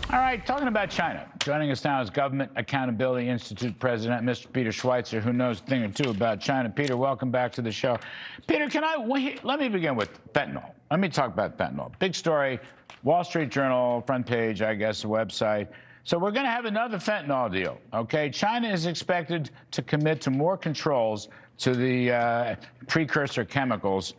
All right, talking about China. Joining us now is Government Accountability Institute President, Mr. Peter Schweizer, who knows a thing or two about China. Peter, welcome back to the show. Peter, let me begin with fentanyl. Let me talk about fentanyl. Big story, Wall Street Journal, front page, I guess, the website. So we're going to have another fentanyl deal, okay? China is expected to commit to more controls to the precursor chemicals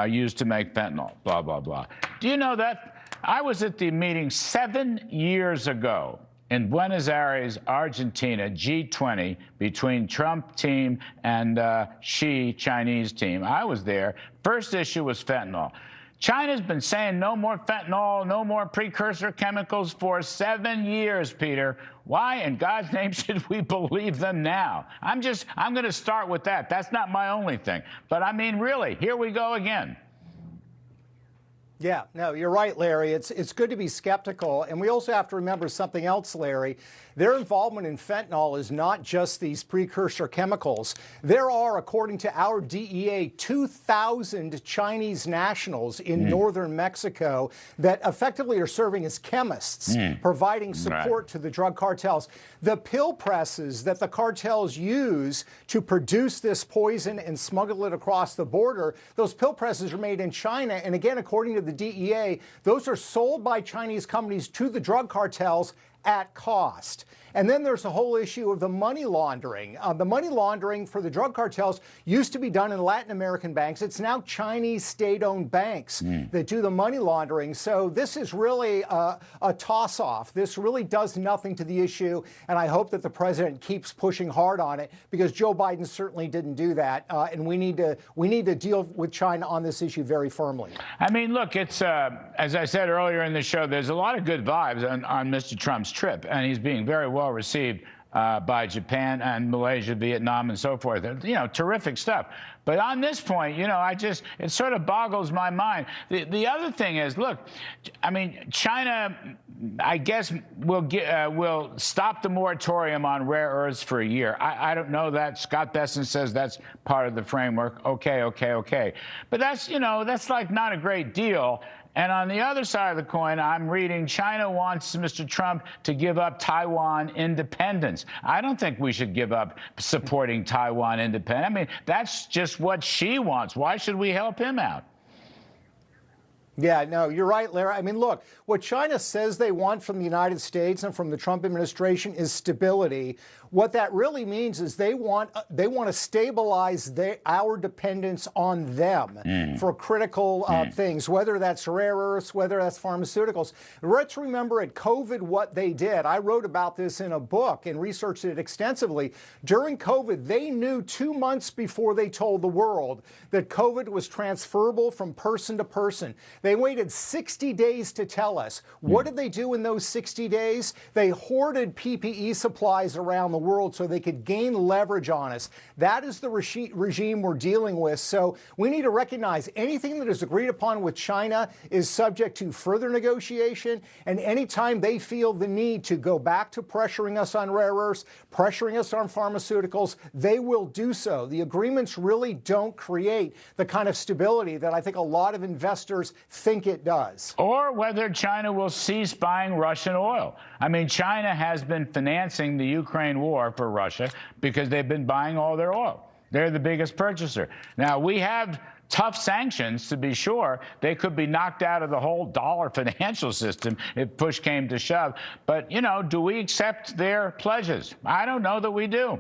used to make fentanyl, blah, blah, blah. Do you know that? I was at the meeting 7 years ago in Buenos Aires, Argentina, G20, between Trump team and Xi Chinese team. I was there. First issue was fentanyl. China's been saying no more fentanyl, no more precursor chemicals for 7 years, Peter. Why in God's name should we believe them now? I'm going to start with that. That's not my only thing. But I mean, really, here we go again. Yeah, no, you're right, Larry. It's good to be skeptical. And we also have to remember something else, Larry. Their involvement in fentanyl is not just these precursor chemicals. There are, according to our DEA, 2,000 Chinese nationals in northern Mexico that effectively are serving as chemists, providing support to the drug cartels. The pill presses that the cartels use to produce this poison and smuggle it across the border, those pill presses are made in China. And again, according to the DEA, those are sold by Chinese companies to the drug cartels at cost. And then there's the whole issue of the money laundering. The money laundering for the drug cartels used to be done in Latin American banks. It's now Chinese state-owned banks that do the money laundering. So this is really a toss-off. This really does nothing to the issue, and I hope that the president keeps pushing hard on it, because Joe Biden certainly didn't do that. And we need to deal with China on this issue very firmly. I mean, look, it's as I said earlier in the show, there's a lot of good vibes on Mr. Trump's trip, and he's being very well received by Japan and Malaysia, Vietnam, and so forth. You know, terrific stuff. But on this point, you know, it sort of boggles my mind. The other thing is, look, I mean, China, I guess, will stop the moratorium on rare earths for a year. I don't know that. Scott Besson says that's part of the framework. Okay. But that's, you know, that's like not a great deal. And on the other side of the coin, I'm reading China wants Mr. Trump to give up Taiwan independence. I don't think we should give up supporting Taiwan independence. I mean, that's just what she wants. Why should we help him out? Yeah, no, you're right, Larry. I mean, look, what China says they want from the United States and from the Trump administration is stability. What that really means is they want to stabilize our dependence on them for critical things, whether that's rare earths, whether that's pharmaceuticals. Let's remember at COVID what they did. I wrote about this in a book and researched it extensively. During COVID, they knew 2 months before they told the world that COVID was transferable from person to person. They waited 60 days to tell us. What did they do in those 60 days? They hoarded PPE supplies around the world so they could gain leverage on us. That is the regime we're dealing with. So we need to recognize anything that is agreed upon with China is subject to further negotiation. And anytime they feel the need to go back to pressuring us on rare earths, pressuring us on pharmaceuticals, they will do so. The agreements really don't create the kind of stability that I think a lot of investors think it does. Or whether China will cease buying Russian oil. I mean, China has been financing the Ukraine war for Russia because they've been buying all their oil. They're the biggest purchaser. Now, we have tough sanctions, to be sure. They could be knocked out of the whole dollar financial system if push came to shove. But, you know, do we accept their pledges? I don't know that we do.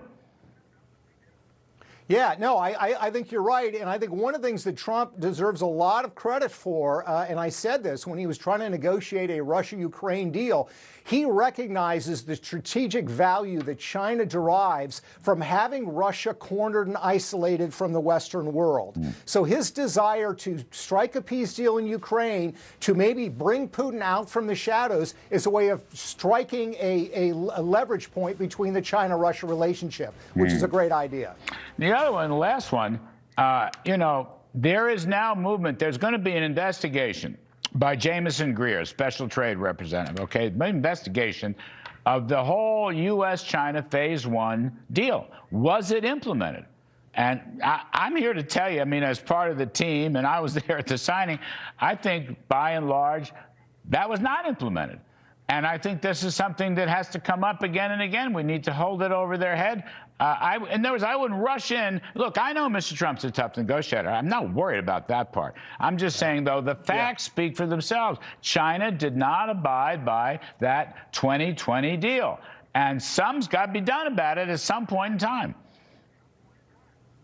Yeah, no, I think you're right. And I think one of the things that Trump deserves a lot of credit for, and I said this when he was trying to negotiate a Russia-Ukraine deal, he recognizes the strategic value that China derives from having Russia cornered and isolated from the Western world. So his desire to strike a peace deal in Ukraine, to maybe bring Putin out from the shadows, is a way of striking a leverage point between the China-Russia relationship, which is a great idea. The other one, the last one, you know, there is now movement. There's going to be an investigation by Jameson Greer, special trade representative, okay, investigation of the whole U.S.-China Phase 1 deal. Was it implemented? And I'm here to tell you, I mean, as part of the team, and I was there at the signing, I think by and large that was not implemented. And I think this is something that has to come up again and again. We need to hold it over their head. In other words, I wouldn't rush in. Look, I know Mr. Trump's a tough negotiator. I'm not worried about that part. I'm just saying, though, the facts speak for themselves. China did not abide by that 2020 deal. And some's got to be done about it at some point in time.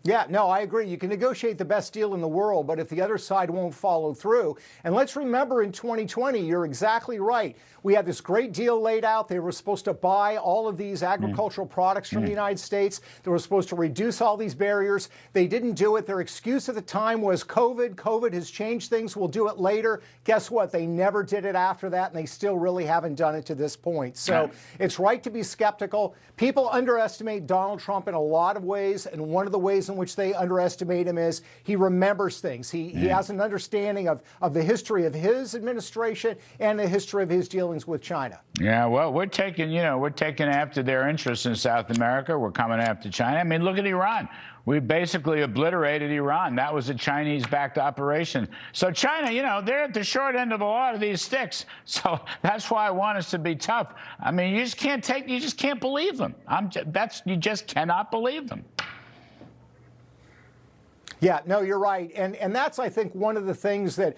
Yeah, no, I agree. You can negotiate the best deal in the world, but if the other side won't follow through, and let's remember in 2020, you're exactly right. We had this great deal laid out. They were supposed to buy all of these agricultural products from the United States. They were supposed to reduce all these barriers. They didn't do it. Their excuse at the time was COVID. COVID has changed things. We'll do it later. Guess what? They never did it after that, and they still really haven't done it to this point. So it's right to be skeptical. People underestimate Donald Trump in a lot of ways, and one of the ways in which they underestimate him is he remembers things. He has an understanding of the history of his administration and the history of his dealings with China. Yeah, well, we're taking after their interests in South America. We're coming after China. I mean, look at Iran. We basically obliterated Iran. That was a Chinese-backed operation. So China, they're at the short end of a lot of these sticks. So that's why I want us to be tough. I mean, you just can't believe them. You just cannot believe them. Yeah, no, you're right. And that's, I think, one of the things that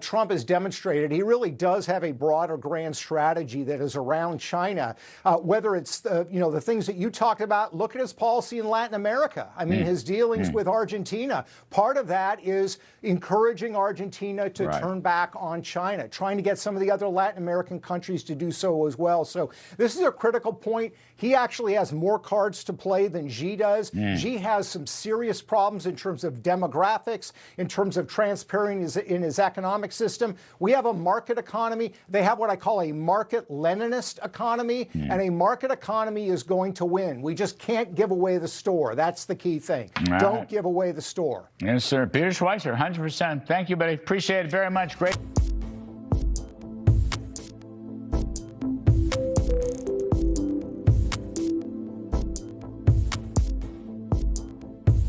Trump has demonstrated. He really does have a broad or grand strategy that is around China, whether it's, the things that you talked about. Look at his policy in Latin America. I mean, his dealings with Argentina. Part of that is encouraging Argentina to turn back on China, trying to get some of the other Latin American countries to do so as well. So this is a critical point. He actually has more cards to play than Xi does. Xi has some serious problems in terms of demographics, in terms of transparency in his economic system. We have a market economy. They have what I call a market Leninist economy, and a market economy is going to win. We just can't give away the store. That's the key thing. Don't give away the store. Yes, sir. Peter Schweizer, 100%. Thank you, buddy. Appreciate it very much. Great.